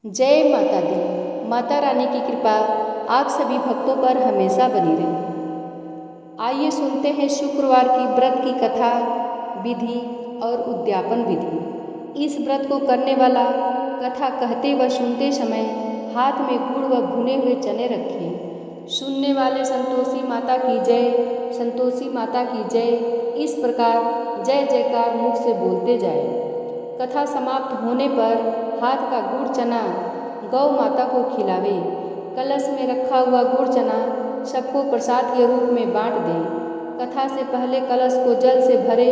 जय माता दी। माता रानी की कृपा आप सभी भक्तों पर हमेशा बनी रहे। आइए सुनते हैं शुक्रवार की व्रत की कथा, विधि और उद्यापन विधि। इस व्रत को करने वाला कथा कहते व सुनते समय हाथ में गुड़ व भुने हुए चने रखें। सुनने वाले संतोषी माता की जय, संतोषी माता की जय, इस प्रकार जय जयकार मुख से बोलते जाए। कथा समाप्त होने पर हाथ का गुड़ चना गौ माता को खिलावे। कलश में रखा हुआ गुड़ चना सबको प्रसाद के रूप में बांट दे। कथा से पहले कलश को जल से भरे,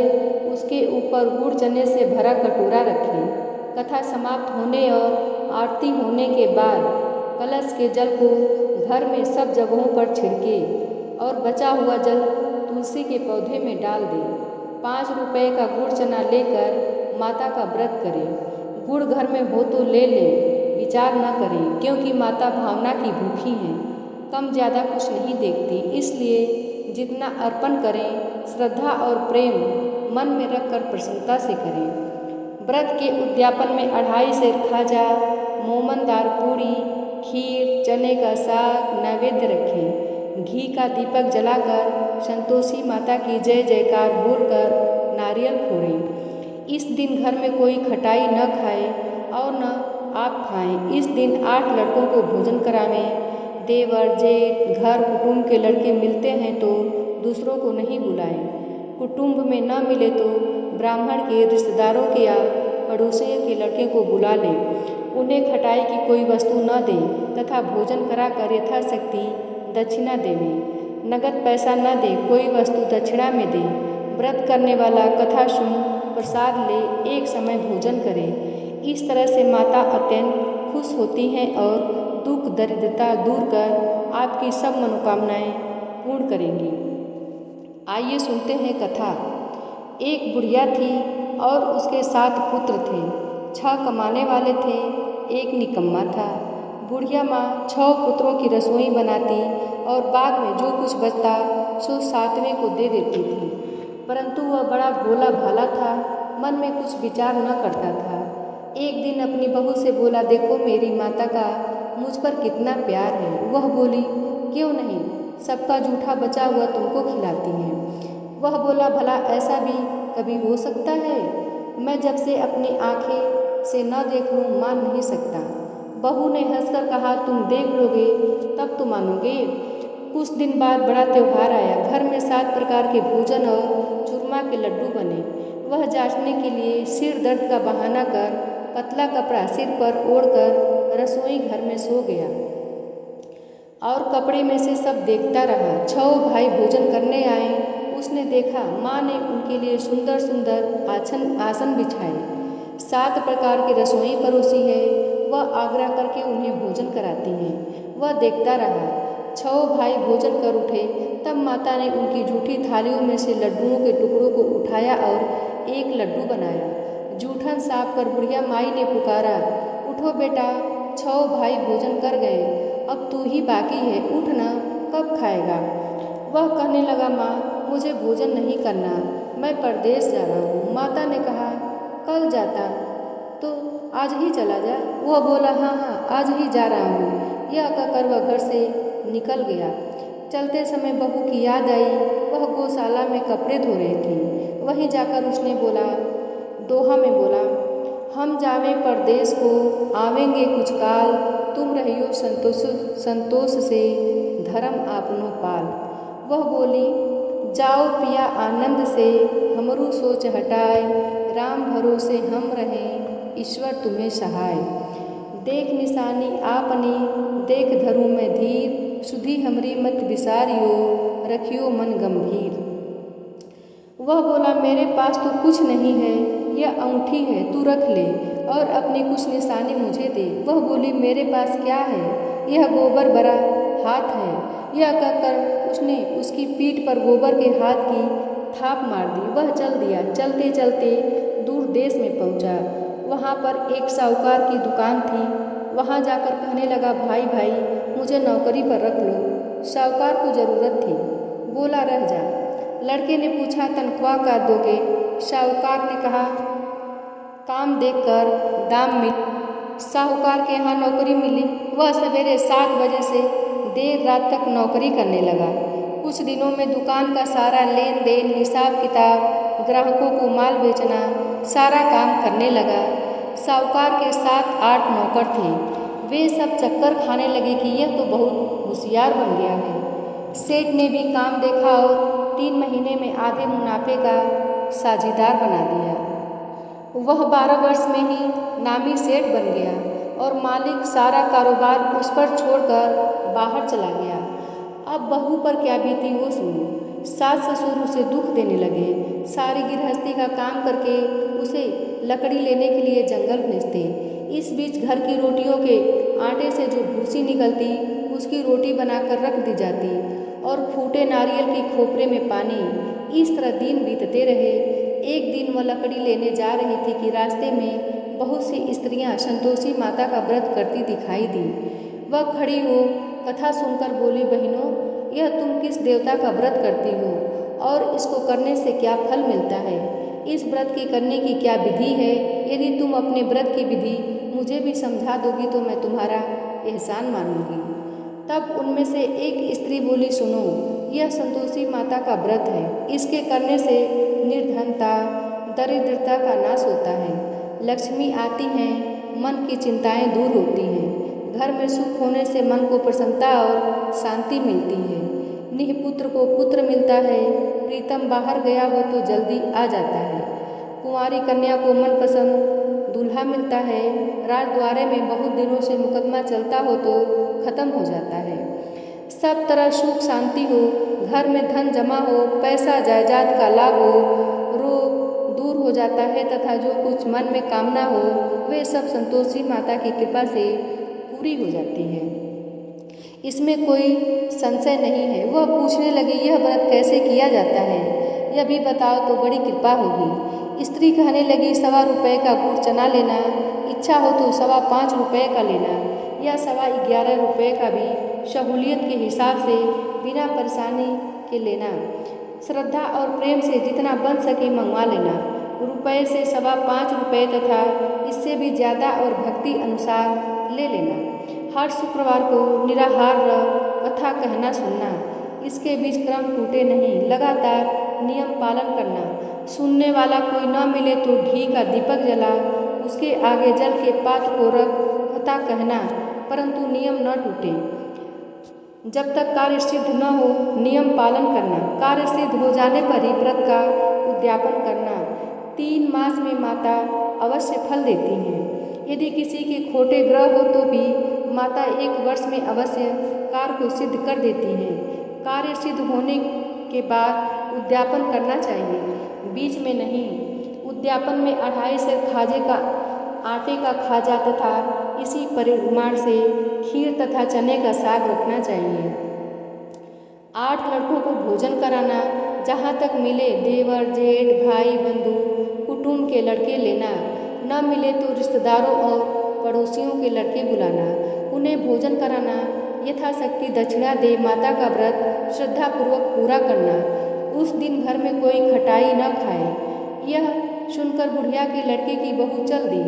उसके ऊपर गुड़ चने से भरा कटोरा रखें। कथा समाप्त होने और आरती होने के बाद कलश के जल को घर में सब जगहों पर छिड़के और बचा हुआ जल तुलसी के पौधे में डाल दे। 5 रुपए का गुड़ चना लेकर माता का व्रत करें। गुड़ घर में हो तो ले लें, विचार न करें, क्योंकि माता भावना की भूखी हैं, कम ज़्यादा कुछ नहीं देखती। इसलिए जितना अर्पण करें श्रद्धा और प्रेम मन में रखकर प्रसन्नता से करें। व्रत के उद्यापन में 2.5 सेर खाजा, मोमनदार पूरी, खीर, चने का साग नैवेद्य रखें। घी का दीपक जलाकर संतोषी माता की जय जयकार बोलकर नारियल फोड़ें। इस दिन घर में कोई खटाई न खाए और न आप खाएं। इस दिन 8 लड़कों को भोजन करावें। देवर, जेठ, घर कुटुंब के लड़के मिलते हैं तो दूसरों को नहीं बुलाएं। कुटुंब में न मिले तो ब्राह्मण के, रिश्तेदारों के या पड़ोसियों के लड़के को बुला लें। उन्हें खटाई की कोई वस्तु न दें तथा भोजन कराकर यथाशक्ति दक्षिणा देवें। नगद पैसा न दें, कोई वस्तु दक्षिणा में दें। व्रत करने वाला कथा सुन प्रसाद ले, एक समय भोजन करें। इस तरह से माता अत्यंत खुश होती हैं और दुख दरिद्रता दूर कर आपकी सब मनोकामनाएं पूर्ण करेंगी। आइए सुनते हैं कथा। एक बुढ़िया थी और उसके 7 पुत्र थे। 6 कमाने वाले थे, एक निकम्मा था। बुढ़िया माँ 6 पुत्रों की रसोई बनाती और बाद में जो कुछ बचता सो 7वें को दे देती थी। परंतु वह बड़ा भोला भाला था, मन में कुछ विचार न करता था। एक दिन अपनी बहू से बोला, देखो मेरी माता का मुझ पर कितना प्यार है। वह बोली, क्यों नहीं, सबका जूठा बचा हुआ तुमको खिलाती हैं। वह बोला, भला ऐसा भी कभी हो सकता है? मैं जब से अपनी आँखें से न देख लूँ मान नहीं सकता। बहू ने हंसकर कहा, तुम देख लोगे तब तो मानोगे। कुछ दिन बाद बड़ा त्योहार आया। घर में 7 प्रकार के भोजन और चूरमा के लड्डू बने। वह जांचने के लिए सिर दर्द का बहाना कर पतला कपड़ा सिर पर ओढ़कर रसोई घर में सो गया और कपड़े में से सब देखता रहा। 6 भाई भोजन करने आए। उसने देखा माँ ने उनके लिए सुंदर सुंदर आसन बिछाए, 7 प्रकार की रसोई परोसी है। वह आग्रह करके उन्हें भोजन कराती हैं। वह देखता रहा। 6 भाई भोजन कर उठे, तब माता ने उनकी जूठी थालियों में से लड्डुओं के टुकड़ों को उठाया और एक लड्डू बनाया। जूठन साफ कर बुढ़िया माई ने पुकारा, उठो बेटा, 6 भाई भोजन कर गए, अब तू ही बाकी है, उठ ना, कब खाएगा? वह कहने लगा, माँ मुझे भोजन नहीं करना, मैं परदेश जा रहा हूँ। माता ने कहा, कल जाता तो आज ही चला जा। वह बोला, हाँ हाँ आज ही जा रहा हूँ। यह कहकर वह घर से निकल गया। चलते समय बहू की याद आई। वह गौशाला में कपड़े धो रही थी। वहीं जाकर उसने बोला, दोहा में बोला, हम जावें परदेश को, आवेंगे कुछ काल, तुम रहियो संतोष से, धर्म आपनो पाल। वह बोली, जाओ पिया आनंद से, हमरू सोच हटाए, राम भरोसे हम रहें, ईश्वर तुम्हें सहाय। देख निशानी आपनी, देख धरूं मैं धीर, सुधी हमरी मत विसारियो, रखियो मन गंभीर। वह बोला, मेरे पास तो कुछ नहीं है, यह अंगूठी है, तू रख ले और अपनी कुछ निशानी मुझे दे। वह बोली, मेरे पास क्या है, यह गोबर भरा हाथ है। यह कहकर उसने उसकी पीठ पर गोबर के हाथ की थाप मार दी। वह चल दिया। चलते चलते दूर देश में पहुंचा। वहाँ पर एक साहूकार की दुकान थी। वहाँ जाकर कहने लगा, भाई भाई मुझे नौकरी पर रख लो। साहूकार को ज़रूरत थी। बोला, रह जा। लड़के ने पूछा, तनख्वाह का दोगे? साहूकार ने कहा, काम देखकर दाम मिल। साहूकार के यहाँ नौकरी मिली। वह सवेरे 7 बजे से देर रात तक नौकरी करने लगा। कुछ दिनों में दुकान का सारा लेन देन, हिसाब किताब, ग्राहकों को माल बेचना, सारा काम करने लगा। साहूकार के 7-8 नौकर थे। वे सब चक्कर खाने लगे कि यह तो बहुत होशियार बन गया है। सेठ ने भी काम देखा और 3 महीने में आधे मुनाफे का साझीदार बना दिया। वह 12 वर्ष में ही नामी सेठ बन गया और मालिक सारा कारोबार उस पर छोड़कर बाहर चला गया। अब बहू पर क्या बीती वो सुनो। सास ससुर उसे दुख देने लगे। सारी गृहस्थी का काम करके उसे लकड़ी लेने के लिए जंगल भेजते। इस बीच घर की रोटियों के आटे से जो भूसी निकलती उसकी रोटी बनाकर रख दी जाती और फूटे नारियल की खोपरे में पानी। इस तरह दिन बीतते रहे। एक दिन वह लकड़ी लेने जा रही थी कि रास्ते में बहुत सी स्त्रियां संतोषी माता का व्रत करती दिखाई दी। वह खड़ी हो कथा सुनकर बोली, बहनों, यह तुम किस देवता का व्रत करती हो और इसको करने से क्या फल मिलता है? इस व्रत की करने की क्या विधि है? यदि तुम अपने व्रत की विधि मुझे भी समझा दोगी तो मैं तुम्हारा एहसान मानूंगी। तब उनमें से एक स्त्री बोली, सुनो, यह संतोषी माता का व्रत है। इसके करने से निर्धनता, दरिद्रता का नाश होता है, लक्ष्मी आती हैं, मन की चिंताएं दूर होती हैं, घर में सुख होने से मन को प्रसन्नता और शांति मिलती है, निःपुत्र को पुत्र मिलता है, प्रीतम बाहर गया हो तो जल्दी आ जाता है, कुंवारी कन्या को मनपसंद दूल्हा मिलता है, राजद्वारे में बहुत दिनों से मुकदमा चलता हो तो खत्म हो जाता है, सब तरह सुख शांति हो, घर में धन जमा हो, पैसा जायदाद का लाभ हो, रोग दूर हो जाता है तथा जो कुछ मन में कामना हो वे सब संतोषी माता की कृपा से पूरी हो जाती है। इसमें कोई संशय नहीं है। वह पूछने लगी, यह व्रत कैसे किया जाता है? यह भी बताओ तो बड़ी कृपा होगी। स्त्री कहने लगी, 1.25 रुपये का गुड़ चना लेना, इच्छा हो तो 5.25 रुपये का लेना या 11.25 रुपये का भी सहूलियत के हिसाब से बिना परेशानी के लेना। श्रद्धा और प्रेम से जितना बन सके मंगवा लेना। रुपये से 5.25 रुपये तथा इससे भी ज़्यादा और भक्ति अनुसार ले लेना। हर शुक्रवार को निराहार रह कथा कहना सुनना। इसके बीच क्रम टूटे नहीं, लगातार नियम पालन करना। सुनने वाला कोई न मिले तो घी का दीपक जला उसके आगे जल के पात्र को रख कथा कहना, परंतु नियम न टूटे। जब तक कार्य सिद्ध न हो नियम पालन करना। कार्य सिद्ध हो जाने पर ही व्रत का उद्यापन करना। 3 मास में माता अवश्य फल देती हैं। यदि किसी के खोटे ग्रह हो तो भी माता 1 वर्ष में अवश्य कार्य को सिद्ध कर देती हैं। कार्य सिद्ध होने के बाद उद्यापन करना चाहिए, बीच में नहीं। उद्यापन में 2.5 सेर खाजे का आटे का खाजा तथा इसी परिमाण से खीर तथा चने का साग रखना चाहिए। 8 लड़कों को भोजन कराना। जहाँ तक मिले देवर, जेठ, भाई, बंधु, कुटुंब के लड़के लेना। न मिले तो रिश्तेदारों और पड़ोसियों के लड़के बुलाना, उन्हें भोजन कराना। यथाशक्ति दक्षिणा दे माता का व्रत श्रद्धापूर्वक पूरा करना। उस दिन घर में कोई खटाई न खाए। यह सुनकर बुढ़िया के लड़के की बहू चल दी।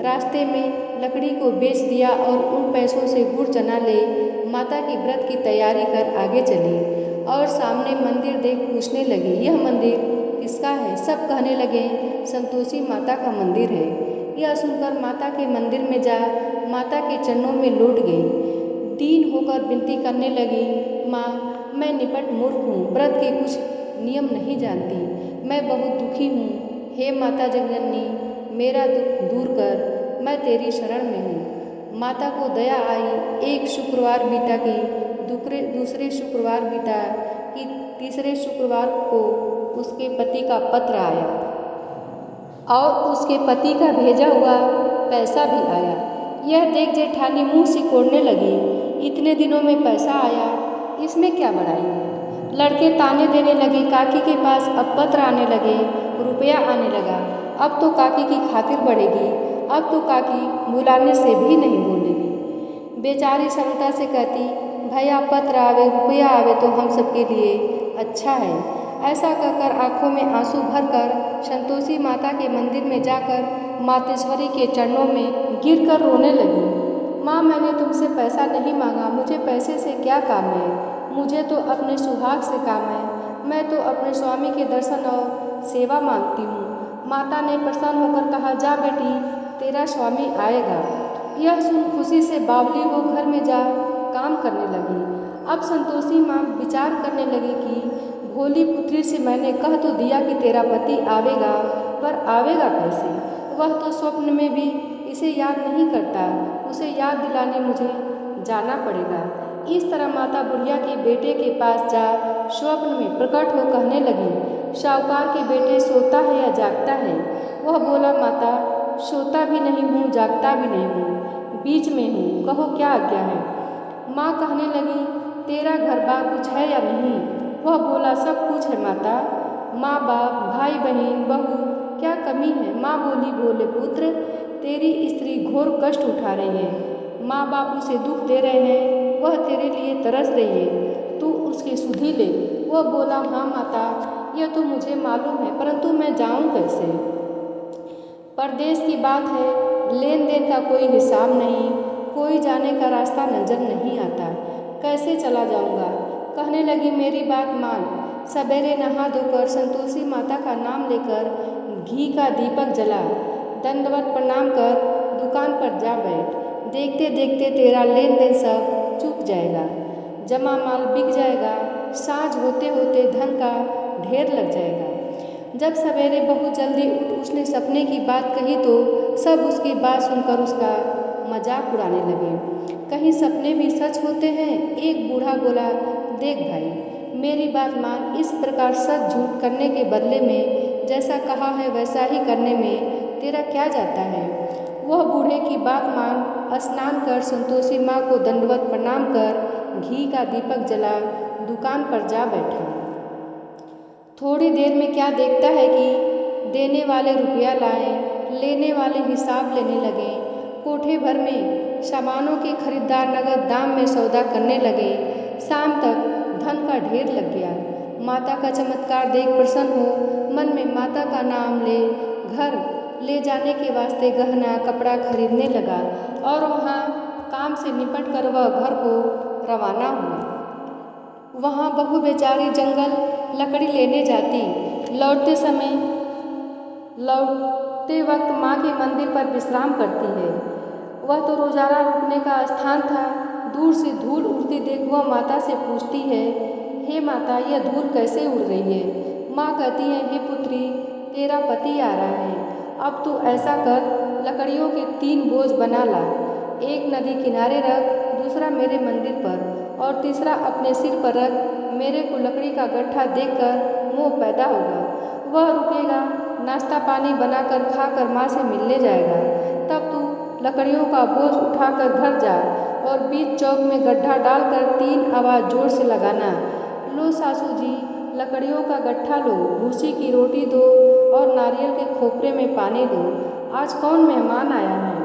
रास्ते में लकड़ी को बेच दिया और उन पैसों से गुड़ चना ले माता की व्रत की तैयारी कर आगे चली और सामने मंदिर देख पूछने लगी, यह मंदिर किसका है? सब कहने लगे, संतोषी माता का मंदिर है। यह सुनकर माता के मंदिर में जा माता के चरणों में लौट गई। दीन होकर विनती करने लगी, माँ, मैं निपट मूर्ख हूँ, व्रत के कुछ नियम नहीं जानती, मैं बहुत दुखी हूँ। हे माता जगजननी, मेरा दुख दूर कर, मैं तेरी शरण में हूँ। माता को दया आई। एक शुक्रवार बीता कि दूसरे शुक्रवार बीता कि तीसरे शुक्रवार को उसके पति का पत्र आया और उसके पति का भेजा हुआ पैसा भी आया। यह देख जेठानी मुँह सिकोड़ने लगी, इतने दिनों में पैसा आया, इसमें क्या बड़ाई है? लड़के ताने देने लगे। काकी के पास अब पत्र आने लगे, रुपया आने लगा। अब तो काकी की खातिर बढ़ेगी, अब तो काकी बुलाने से भी नहीं बोलेगी। बेचारी सरलता से कहती, भैया पत्र आवे, रुपया आवे तो हम सबके लिए अच्छा है। ऐसा कहकर आंखों में आंसू भरकर संतोषी माता के मंदिर में जाकर मातेश्वरी के चरणों में गिरकर रोने लगी। माँ, मैंने तुमसे पैसा नहीं मांगा, मुझे पैसे से क्या काम है, मुझे तो अपने सुहाग से काम है, मैं तो अपने स्वामी के दर्शन और सेवा मांगती हूँ। माता ने प्रसन्न होकर कहा, जा बेटी, तेरा स्वामी आएगा। यह सुन खुशी से बावली वो घर में जा काम करने लगी। अब संतोषी माँ विचार करने लगी कि भोली पुत्री से मैंने कह तो दिया कि तेरा पति आवेगा, पर आवेगा कैसे? वह तो स्वप्न में भी इसे याद नहीं करता, उसे याद दिलाने मुझे जाना पड़ेगा। इस तरह माता बुढ़िया के बेटे के पास जा स्वप्न में प्रकट हो कहने लगी, साहूकार के बेटे सोता है या जागता है? वह बोला, माता, सोता भी नहीं हूँ, जागता भी नहीं हूँ, बीच में हूँ, कहो क्या आज्ञा है। माँ कहने लगी, तेरा घर बार कुछ है या नहीं? वह बोला, सब कुछ है माता, माँ बाप, भाई बहन, बहू, क्या कमी है? माँ बोली, बोले पुत्र, तेरी स्त्री घोर कष्ट उठा रही है, माँ बाप उसे दुख दे रहे हैं, वह तेरे लिए तरस रही है, तू उसकी सुधि ले। वह बोला, हाँ माता, यह तो मुझे मालूम है, परंतु मैं जाऊँ कैसे? परदेश की बात है, लेन देन का कोई हिसाब नहीं, कोई जाने का रास्ता नजर नहीं आता, कैसे चला जाऊंगा? कहने लगी, मेरी बात मान, सवेरे नहा धोकर संतोषी माता का नाम लेकर घी का दीपक जला, दंडवत प्रणाम कर दुकान पर जा बैठ। देखते देखते तेरा लेन देन सब चूक जाएगा, जमा माल बिक जाएगा, साँझ होते होते धन का ढेर लग जाएगा। जब सवेरे बहुत जल्दी उठ उसने सपने की बात कही तो सब उसकी बात सुनकर उसका मजाक उड़ाने लगे। कहीं सपने भी सच होते हैं? एक बूढ़ा बोला, देख भाई, मेरी बात मान, इस प्रकार सच झूठ करने के बदले में जैसा कहा है वैसा ही करने में तेरा क्या जाता है? वह बूढ़े की बात मान स्नान कर संतोषी माँ को दंडवत प्रणाम कर घी का दीपक जला दुकान पर जा बैठा। थोड़ी देर में क्या देखता है कि देने वाले रुपया लाए, लेने वाले हिसाब लेने लगे। कोठे भर में सामानों के खरीदार नगद दाम में सौदा करने लगे। शाम तक धन का ढेर लग गया। माता का चमत्कार देख प्रसन्न हो मन में माता का नाम ले घर ले जाने के वास्ते गहना कपड़ा खरीदने लगा और वहाँ काम से निपट कर वह घर को रवाना हुआ। वहाँ बहू बेचारी जंगल लकड़ी लेने जाती। लौटते वक्त माँ के मंदिर पर विश्राम करती है। वह तो रोजाना रुकने का स्थान था। दूर से धूल उड़ती देख वह माता से पूछती है, हे माता, यह धूल कैसे उड़ रही है? माँ कहती है, हे पुत्री, तेरा पति आ रहा है, अब तू ऐसा कर, लकड़ियों के 3 बोझ बना ला, एक नदी किनारे रख, दूसरा मेरे मंदिर पर और तीसरा अपने सिर पर रख। मेरे को लकड़ी का गट्ठा देखकर मोह पैदा होगा, वह रुकेगा, नाश्ता पानी बनाकर खाकर माँ से मिलने जाएगा। तब तू लकड़ियों का बोझ उठाकर घर जा और बीच चौक में गड्ढा डालकर 3 आवाज़ जोर से लगाना, लो सासू जी, लकड़ियों का गट्ठा लो, भूसी की रोटी दो और नारियल के खोपरे में पानी दो, आज कौन मेहमान आया है?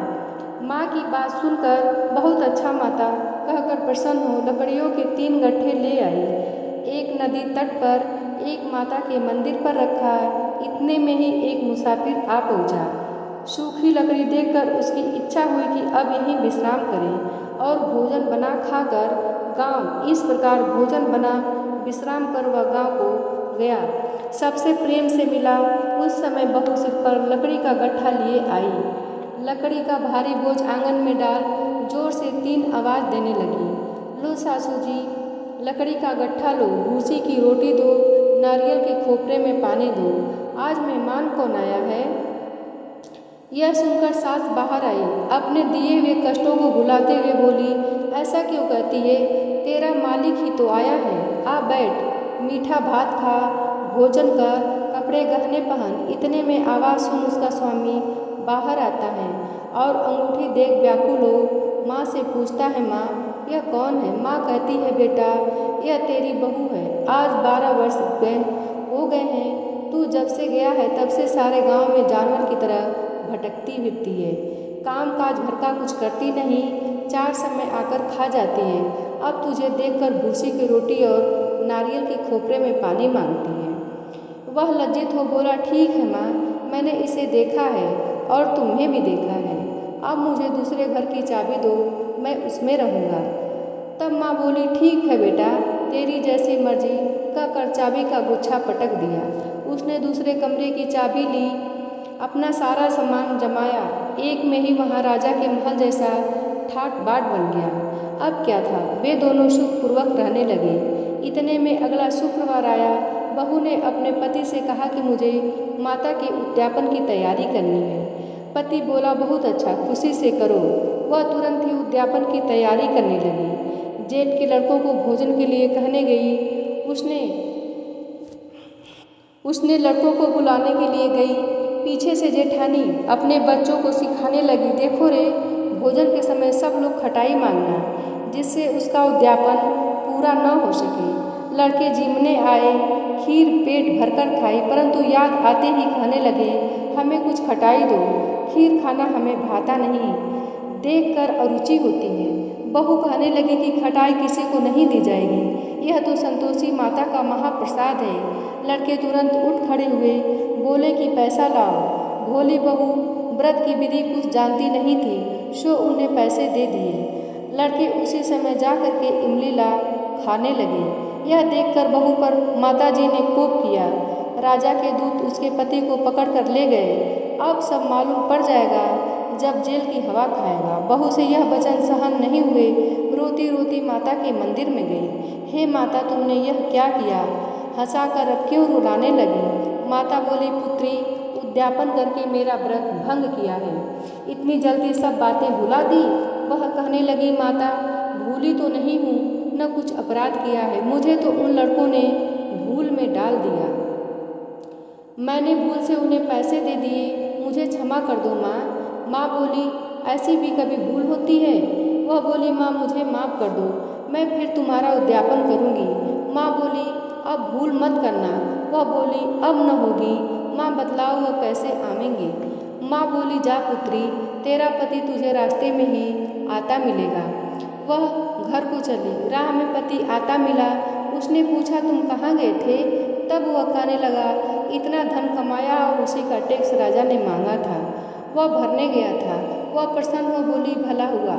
माँ की बात सुनकर बहुत अच्छा माता कहकर प्रसन्न हो लकड़ियों के 3 गट्ठे ले आई। एक नदी तट पर, एक माता के मंदिर पर रखा। इतने में ही एक मुसाफिर आ पहुँचा। सूखी लकड़ी देखकर उसकी इच्छा हुई कि अब यहीं विश्राम करें और भोजन बना खाकर गांव, इस प्रकार भोजन बना विश्राम कर वह गांव को गया। सबसे प्रेम से मिला। उस समय बहू सिर पर लकड़ी का गट्ठा लिए आई। लकड़ी का भारी बोझ आंगन में डाल जोर से 3 आवाज़ देने लगी, लो सासू जी, लकड़ी का गट्ठा लो, भूसी की रोटी दो, नारियल के खोपरे में पानी दो, आज मेहमान कौन आया है? यह सुनकर सास बाहर आई। अपने दिए हुए कष्टों को भुलाते हुए बोली, ऐसा क्यों कहती है? तेरा मालिक ही तो आया है, आ बैठ, मीठा भात खा, भोजन कर, कपड़े गहने पहन। इतने में आवाज़ सुन उसका स्वामी बाहर आता है और अंगूठी देख व्याकुल हो माँ से पूछता है, माँ यह कौन है? माँ कहती है, बेटा यह तेरी बहू है, आज 12 वर्ष हो गए हैं, तू जब से गया है तब से सारे गांव में जानवर की तरह भटकती फिरती है, काम काज घर का कुछ करती नहीं, 4 समय आकर खा जाती है, अब तुझे देखकर भूसी की रोटी और नारियल के खोपरे में पानी मांगती है। वह लज्जित हो बोला, ठीक है माँ, मैंने इसे देखा है, और तुम्हें भी देखा है। अब मुझे दूसरे घर की चाबी दो, मैं उसमें रहूँगा। तब माँ बोली, ठीक है बेटा, तेरी जैसी मर्जी, कहकर चाबी का गुच्छा पटक दिया। उसने दूसरे कमरे की चाबी ली, अपना सारा सामान जमाया। एक में ही वहाँ राजा के महल जैसा ठाट बाट बन गया। अब क्या था, वे दोनों सुखपूर्वक रहने लगे। इतने में अगला शुक्रवार आया। बहू ने अपने पति से कहा कि मुझे माता के उद्यापन की तैयारी करनी है। पति बोला, बहुत अच्छा, खुशी से करो। वह तुरंत ही उद्यापन की तैयारी करने लगी। जेठ के लड़कों को भोजन के लिए कहने गई। उसने लड़कों को बुलाने के लिए गई। पीछे से जेठानी अपने बच्चों को सिखाने लगी, देखो रे, भोजन के समय सब लोग खटाई मांगना, जिससे उसका उद्यापन पूरा न हो सके। लड़के जिमने आए, खीर पेट भरकर खाई, परंतु याद आते ही कहने लगे, हमें कुछ खटाई दो, खीर खाना हमें भाता नहीं, देखकर अरुचि होती है। बहू कहने लगी कि खटाई किसी को नहीं दी जाएगी, यह तो संतोषी माता का महाप्रसाद है। लड़के तुरंत उठ खड़े हुए, बोले कि पैसा लाओ। भोली बहू व्रत की विधि कुछ जानती नहीं थी, सो उन्हें पैसे दे दिए। लड़के उसी समय जा कर के इमली ला खाने लगे। यह देखकर बहू पर माताजी ने कोप किया। राजा के दूत उसके पति को पकड़ कर ले गए। अब सब मालूम पड़ जाएगा जब जेल की हवा खाएगा। बहू से यह वचन सहन नहीं हुए, रोती रोती माता के मंदिर में गई। हे माता, तुमने यह क्या किया? हंसाकर अब क्यों रुलाने लगी? माता बोली, पुत्री, उद्यापन करके मेरा व्रत भंग किया है, इतनी जल्दी सब बातें भुला दी? वह कहने लगी, माता, भूली तो नहीं हूँ, न कुछ अपराध किया है, मुझे तो उन लड़कों ने भूल में डाल दिया, मैंने भूल से उन्हें पैसे दे दिए, मुझे क्षमा कर दो माँ। माँ बोली, ऐसी भी कभी भूल होती है? वह बोली, माँ, मुझे माफ़ कर दो, मैं फिर तुम्हारा उद्यापन करूँगी। माँ बोली, अब भूल मत करना। वह बोली, अब न होगी। माँ, बतलाओ वह कैसे आवेंगे? माँ बोली, जा पुत्री, तेरा पति तुझे रास्ते में ही आता मिलेगा। वह घर को चली। राह में पति आता मिला। उसने पूछा, तुम कहाँ गए थे? तब वह कहने लगा, इतना धन कमाया और उसी का टैक्स राजा ने मांगा था, वह भरने गया था। वह प्रसन्न हो बोली, भला हुआ,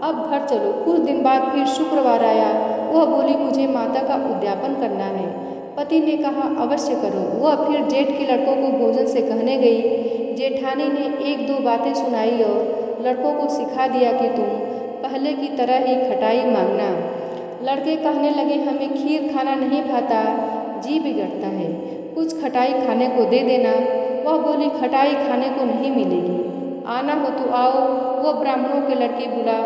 अब घर चलो। कुछ दिन बाद फिर शुक्रवार आया। वह बोली, मुझे माता का उद्यापन करना है। पति ने कहा, अवश्य करो। वह फिर जेठ के लड़कों को भोजन से कहने गई। जेठानी ने एक दो बातें सुनाई और लड़कों को सिखा दिया कि तुम पहले की तरह ही खटाई मांगना। लड़के कहने लगे, हमें खीर खाना नहीं भाता, जी बिगड़ता है, कुछ खटाई खाने को दे देना। वह बोली, खटाई खाने को नहीं मिलेगी, आना हो तो आओ। वह ब्राह्मणों के लड़के बुला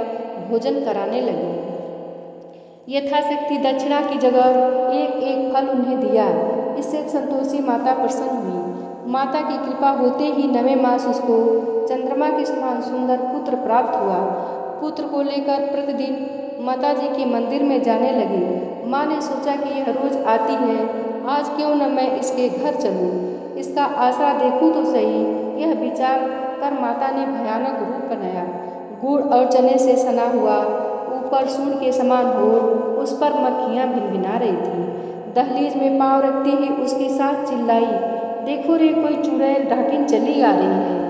भोजन कराने लगे। यथाशक्ति दक्षिणा की जगह एक एक फल उन्हें दिया। इससे संतोषी माता प्रसन्न हुई। माता की कृपा होते ही 9वें मास उसको चंद्रमा के समान सुंदर पुत्र प्राप्त हुआ। पुत्र को लेकर प्रतिदिन माता जी के मंदिर में जाने लगी। माँ ने सोचा कि यह रोज आती है, आज क्यों न मैं इसके घर चलूँ, इसका आसरा देखूँ तो सही। यह विचार कर माता ने भयानक रूप बनाया। गुड़ और चने से सना हुआ, ऊपर सूंड के समान हो, उस पर मक्खियाँ भिनभिना रही थीं। दहलीज में पाँव रखते ही उसकी सास चिल्लाई, देखो रे, कोई चुड़ैल डाकिन चली आ रही है,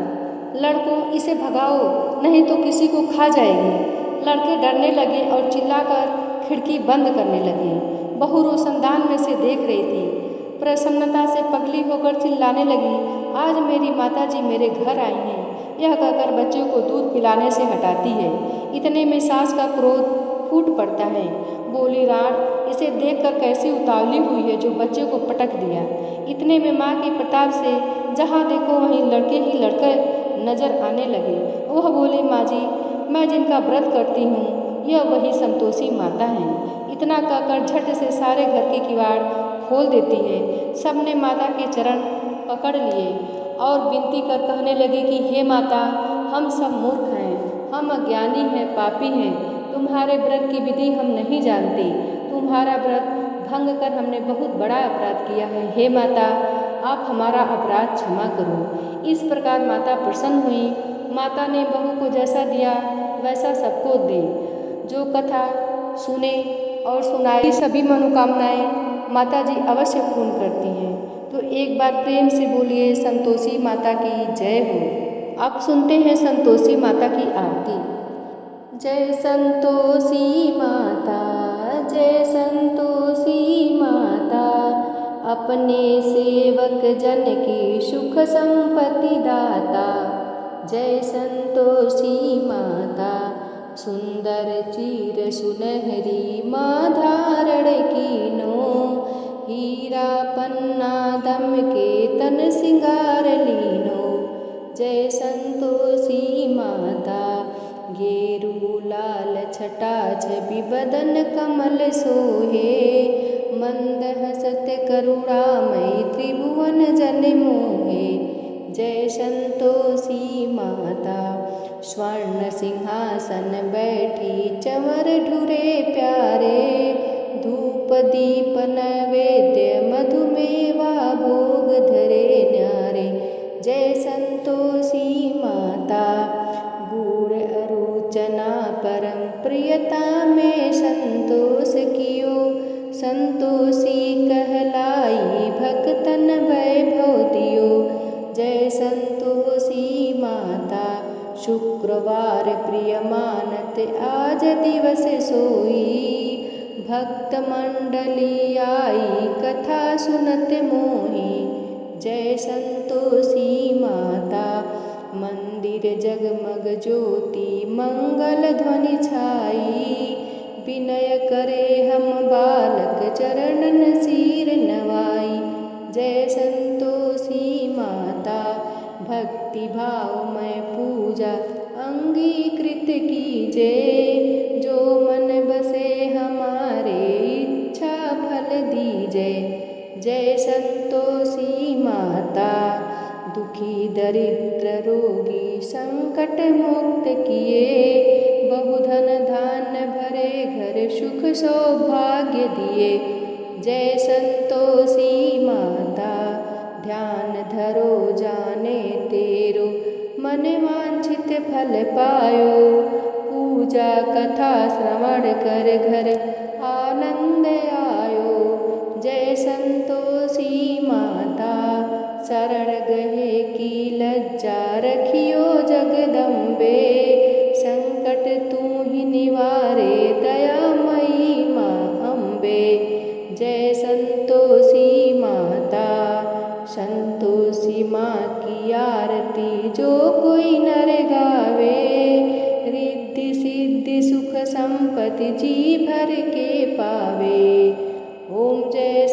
लड़कों इसे भगाओ, नहीं तो किसी को खा जाएगी। लड़के डरने लगे और चिल्लाकर खिड़की बंद करने लगे। बहू रोशनदान में से देख रही थी। प्रसन्नता से पगली होकर चिल्लाने लगी, आज मेरी माता जी मेरे घर आई हैं। यह कहकर बच्चों को दूध पिलाने से हटाती है। इतने में सास का क्रोध फूट पड़ता है। बोली, राण, इसे देखकर कैसी उतावली हुई है जो बच्चे को पटक दिया। इतने में माँ के प्रताप से जहाँ देखो वहीं लड़के ही लड़के नजर आने लगे। वह बोली, माँ जी, मैं जिनका व्रत करती हूँ यह वही संतोषी माता हैं। इतना कहकर झट से सारे घर के किवाड़ खोल देती है। सबने माता के चरण पकड़ लिए और विनती कर कहने लगे कि हे माता, हम सब मूर्ख हैं, हम अज्ञानी हैं, पापी हैं, तुम्हारे व्रत की विधि हम नहीं जानते, तुम्हारा व्रत भंग कर हमने बहुत बड़ा अपराध किया है। हे माता, आप हमारा अपराध क्षमा करो। इस प्रकार माता प्रसन्न हुई। माता ने बहू को जैसा दिया वैसा सबको दे। जो कथा सुने और सुनाई सभी मनोकामनाएं माता जी अवश्य पूर्ण करती हैं। तो एक बार प्रेम से बोलिए, संतोषी माता की जय हो। अब सुनते हैं संतोषी माता की आरती। जय संतोषी माता, जय संतोषी माता, अपने सेवक जन की सुख संपत्ति दाता। जय संतोषी माता, सुंदर चीर सुनहरी माँ धारण कीनो, हीरा पन्ना दम के तन सिंगार लीनो। जय संतोषी माता, गेरू लाल छटा छवि बदन कमल सोहे, मंद हसत करुणामयी त्रिभुवन जन मोहे। जय संतोषी माता, स्वर्ण सिंहासन बैठी चंवर ढुरे प्यारे, धूप दीप नैवेद्य मधुमेवा भोग धरे न्यारे। जय संतोषी माता, गुड़ अरुचना परम प्रियता में संतोष कियो, संतोषी कहलाई भक्तन वैभव दियो। जय संतोषी माता, शुक्रवार प्रिय मानत आज दिवस सोई, भक्त मंडली आई कथा सुनत मोही। जय संतोषी माता, मंदिर जगमग ज्योति मंगल ध्वनि छाई, विनय करे हम बालक चरणन सिर नवाई। जय संतोषी माता, भक्ति भाव में पूजा अंगीकृत कीजे, जो मन बसे हमारे इच्छा फल दीजे। जय संतोषी माता, दुखी दरिद्र रोगी संकट मुक्त किए, बहुधन धान्य भरे घर सुख सौभाग्य दिए। जय संतोषी माता, ध्यान धरो जाने तेरो, मन वांछित फल पायो, पूजा कथा श्रवण कर घर आनंद आयो। जय संतोषी माता, शरण गहे की लज्जा रखियो जगदम्बे, संकट तू ही निवारे दयामयी माँ अम्बे। जय संतोषी माता, संतोषी माँ की आरती जो कोई नर गावे, रिद्धि सिद्धि सुख संपत्ति जी भर के पावे। ओम जय